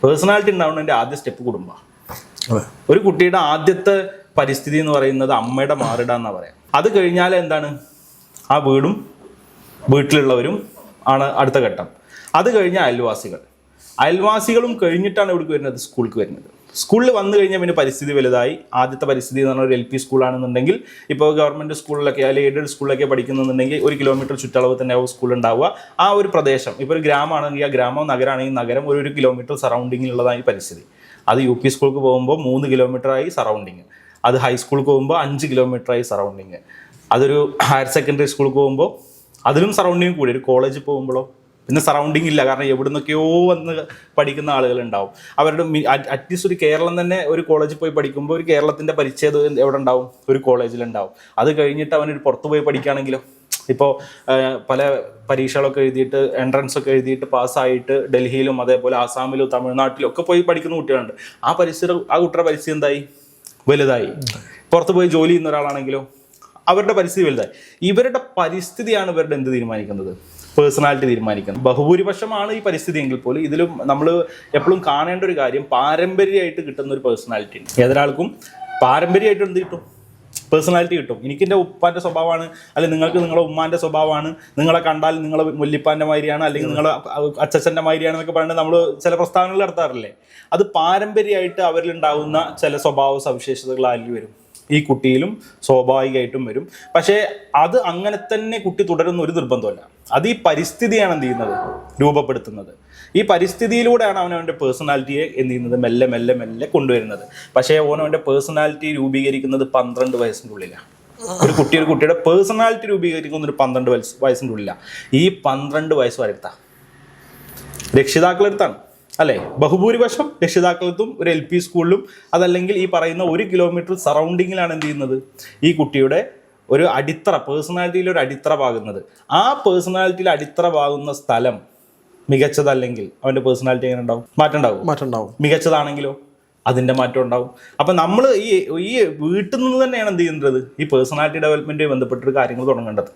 Personality ഉണ്ടാവുന്നതിൻ്റെ ആദ്യ step കുടുംബമാണ്. ഒരു കുട്ടിയുടെ ആദ്യത്തെ പരിസ്ഥിതി എന്ന് പറയുന്നത് അമ്മയുടെ മാറിട എന്നാ പറയാം. അത് കഴിഞ്ഞാൽ എന്താണ്, ആ വീടും വീട്ടിലുള്ളവരും ആണ് അടുത്ത ഘട്ടം. അത് കഴിഞ്ഞാൽ അയൽവാസികളും കഴിഞ്ഞിട്ടാണ് ഇവിടേക്ക് വരുന്നത്, സ്കൂൾക്ക് വരുന്നത്. സ്കൂളിൽ വന്നു കഴിഞ്ഞാൽ പിന്നെ പരിസ്ഥിതി വലുതായി. ആദ്യത്തെ പരിസ്ഥിതി എന്ന് പറഞ്ഞാൽ ഒരു LP സ്കൂളാണെന്നുണ്ടെങ്കിൽ, ഇപ്പോൾ ഗവൺമെൻറ് സ്കൂളിലൊക്കെ അല്ലെങ്കിൽ എയ്ഡഡ് സ്കൂളിലൊക്കെ പഠിക്കുന്നുണ്ടെങ്കിൽ 1 കിലോമീറ്റർ ചുറ്റളവ് തന്നെ ആവും സ്കൂൾ ഉണ്ടാവുക. ആ ഒരു പ്രദേശം, ഇപ്പോൾ ഒരു ഗ്രാമമാണെങ്കിൽ ആ ഗ്രാമം, നഗരമാണെങ്കിൽ നഗരം, 1 കിലോമീറ്റർ സറൗണ്ടിങ്ങിലുള്ളതാണ് ഈ പരിസ്ഥിതി. അത് UP സ്കൂൾക്ക് പോകുമ്പോൾ 3 കിലോമീറ്ററായി സറൗണ്ടിങ്. അത് ഹൈസ്കൂൾക്ക് പോകുമ്പോൾ 5 കിലോമീറ്ററായി സറൗണ്ടിങ്. അതൊരു ഹയർ സെക്കൻഡറി സ്കൂൾക്ക് പോകുമ്പോൾ അതിലും സറൗണ്ടിങ് കൂടി. ഒരു കോളേജിൽ പോകുമ്പോഴോ പിന്നെ സറൗണ്ടിങ് ഇല്ല, കാരണം എവിടെ നിന്നൊക്കെയോ വന്ന് പഠിക്കുന്ന ആളുകളുണ്ടാവും. അവരുടെ അറ്റ്ലീസ്റ്റ് ഒരു കേരളം തന്നെ ഒരു കോളേജിൽ പോയി പഠിക്കുമ്പോൾ ഒരു കേരളത്തിൻ്റെ പരിചയം എവിടെ ഉണ്ടാവും, ഒരു കോളേജിലുണ്ടാവും. അത് കഴിഞ്ഞിട്ട് അവനൊരു പുറത്ത് പോയി പഠിക്കുകയാണെങ്കിലോ, ഇപ്പോൾ പല പരീക്ഷകളൊക്കെ എഴുതിയിട്ട് എൻട്രൻസ് ഒക്കെ എഴുതിയിട്ട് പാസ്സായിട്ട് ഡൽഹിയിലും അതേപോലെ ആസാമിലും തമിഴ്നാട്ടിലും ഒക്കെ പോയി പഠിക്കുന്ന കുട്ടികളുണ്ട്. ആ കുട്ടിയുടെ പരിസ്ഥിതി എന്തായി, വലുതായി. പുറത്ത് പോയി ജോലി ചെയ്യുന്ന ഒരാളാണെങ്കിലോ അവരുടെ പരിസ്ഥിതി വലുതായി. ഇവരുടെ പരിസ്ഥിതിയാണ് ഇവരുടെ എന്ത് തീരുമാനിക്കുന്നത്, പേഴ്സണാലിറ്റി തീരുമാനിക്കുന്നത്. ബഹുഭൂരിപക്ഷമാണ് ഈ പരിസ്ഥിതി എങ്കിൽ പോലും ഇതിലും നമ്മൾ എപ്പോഴും കാണേണ്ട ഒരു കാര്യം, പാരമ്പര്യമായിട്ട് കിട്ടുന്ന ഒരു പേഴ്സണാലിറ്റി ഉണ്ട്. ഏതൊരാൾക്കും പാരമ്പര്യമായിട്ട് എന്ത് കിട്ടും, പേഴ്സണാലിറ്റി കിട്ടും. എനിക്ക് എൻ്റെ ഉപ്പാൻ്റെ സ്വഭാവമാണ്, അല്ലെങ്കിൽ നിങ്ങൾക്ക് നിങ്ങളുടെ ഉമ്മാൻ്റെ സ്വഭാവമാണ്, നിങ്ങളെ കണ്ടാൽ നിങ്ങളെ മുല്ലിപ്പാൻ്റെ മാതിരിയാണ്, അല്ലെങ്കിൽ നിങ്ങളെ അച്ചച്ചൻ്റെ മാതിരിയാണെന്നൊക്കെ പറഞ്ഞിട്ട് നമ്മൾ ചില പ്രസ്താവനകൾ നടത്താറില്ലേ. അത് പാരമ്പര്യമായിട്ട് അവരിലുണ്ടാകുന്ന ചില സ്വഭാവ സവിശേഷതകൾ അതിൽ വരും, ഈ കുട്ടിയിലും സ്വാഭാവികമായിട്ടും വരും. പക്ഷേ അത് അങ്ങനെ തന്നെ കുട്ടി തുടരുന്ന ഒരു നിർബന്ധമല്ല. അത് ഈ പരിസ്ഥിതിയാണ് എന്ത് ചെയ്യുന്നത്, രൂപപ്പെടുത്തുന്നത്. ഈ പരിസ്ഥിതിയിലൂടെയാണ് അവനവൻ്റെ പേഴ്സണാലിറ്റിയെ എന്ത് ചെയ്യുന്നത്, മെല്ലെ മെല്ലെ മെല്ലെ കൊണ്ടുവരുന്നത്. പക്ഷേ അവനവൻ്റെ പേഴ്സണാലിറ്റി രൂപീകരിക്കുന്നത് 12 വയസ്സിൻ്റെ ഉള്ളിലാണ്. ഒരു കുട്ടിയുടെ പേഴ്സണാലിറ്റി രൂപീകരിക്കുന്നത് ഒരു 12 വയസ്സിൻ്റെ ഉള്ളിലാണ്. ഈ 12 വയസ്സ് വരെ രക്ഷിതാക്കളെടുത്താണ് അല്ലേ, ബഹുഭൂരിപക്ഷം രക്ഷിതാക്കളത്തും ഒരു LP സ്കൂളിലും അതല്ലെങ്കിൽ ഈ പറയുന്ന 1 കിലോമീറ്റർ സറൗണ്ടിങ്ങിലാണ് എന്ത് ചെയ്യുന്നത്, ഈ കുട്ടിയുടെ ഒരു അടിത്തറ, പേഴ്സണാലിറ്റിയിൽ ഒരു അടിത്തറ പാകുന്നത്. ആ പേഴ്സണാലിറ്റിയിൽ അടിത്തറ പാകുന്ന സ്ഥലം മികച്ചതല്ലെങ്കിൽ അവൻ്റെ പേഴ്സണാലിറ്റി എങ്ങനെ ഉണ്ടാവും, മാറ്റം ഉണ്ടാവും. മികച്ചതാണെങ്കിലോ അതിൻ്റെ മാറ്റം ഉണ്ടാവും. അപ്പം നമ്മൾ ഈ വീട്ടിൽ നിന്ന് തന്നെയാണ് എന്ത് ചെയ്യുന്നത്, ഈ പേഴ്സണാലിറ്റി ഡെവലപ്മെൻറ്റുമായി ബന്ധപ്പെട്ടൊരു കാര്യങ്ങൾ തുടങ്ങേണ്ടത്.